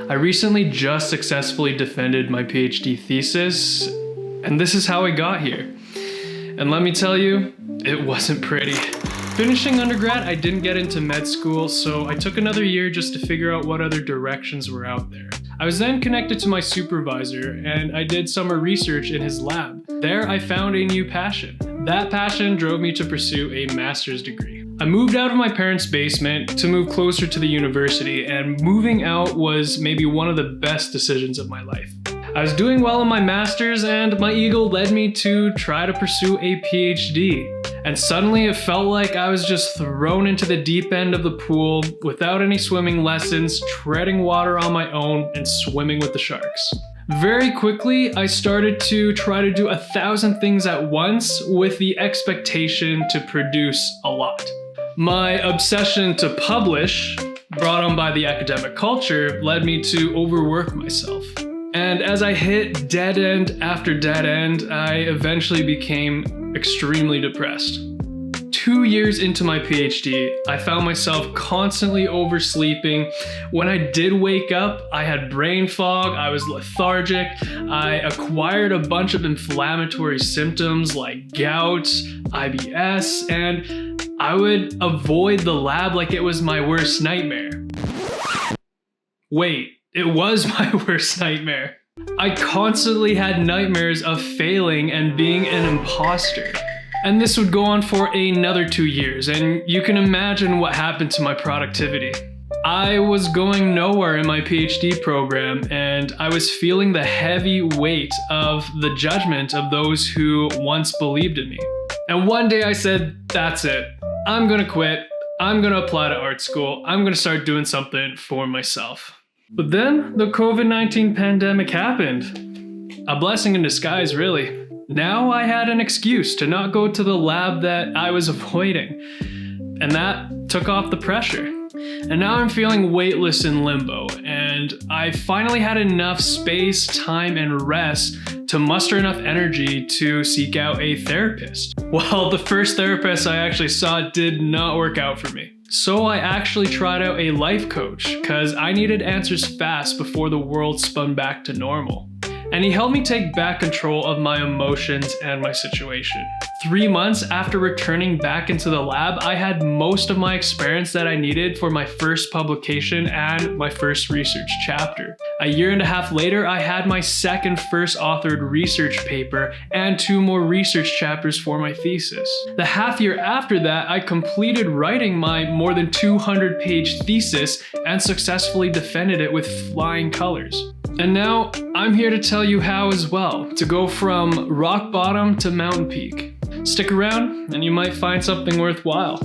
I recently just successfully defended my PhD thesis, and this is how I got here. And let me tell you, it wasn't pretty. Finishing undergrad, I didn't get into med school, so I took another year just to figure out what other directions were out there. I was then connected to my supervisor, and I did summer research in his lab. There, I found a new passion. That passion drove me to pursue a master's degree. I moved out of my parents' basement to move closer to the university, and moving out was maybe one of the best decisions of my life. I was doing well in my master's, and my ego led me to try to pursue a PhD. And suddenly it felt like I was just thrown into the deep end of the pool without any swimming lessons, treading water on my own, and swimming with the sharks. Very quickly, I started to try to do 1,000 things at once with the expectation to produce a lot. My obsession to publish, brought on by the academic culture, led me to overwork myself. And as I hit dead end after dead end, I eventually became extremely depressed. 2 years into my PhD, I found myself constantly oversleeping. When I did wake up, I had brain fog, I was lethargic, I acquired a bunch of inflammatory symptoms like gout, IBS, and I would avoid the lab like it was my worst nightmare. Wait. It was my worst nightmare. I constantly had nightmares of failing and being an imposter. And this would go on for another 2 years, and you can imagine what happened to my productivity. I was going nowhere in my PhD program, and I was feeling the heavy weight of the judgment of those who once believed in me. And one day I said, that's it. I'm gonna quit. I'm gonna apply to art school. I'm gonna start doing something for myself. But then the COVID-19 pandemic happened. A blessing in disguise, really. Now I had an excuse to not go to the lab that I was avoiding. And that took off the pressure. And now I'm feeling weightless in limbo, and I finally had enough space, time, and rest to muster enough energy to seek out a therapist. Well, the first therapist I actually saw did not work out for me. So I actually tried out a life coach because I needed answers fast before the world spun back to normal. And he helped me take back control of my emotions and my situation. 3 months after returning back into the lab, I had most of my experience that I needed for my first publication and my first research chapter. A year and a half later, I had my second first authored research paper and 2 more research chapters for my thesis. The half year after that, I completed writing my more than 200-page thesis and successfully defended it with flying colors. And now I'm here to tell you how as well, to go from rock bottom to mountain peak. Stick around and you might find something worthwhile.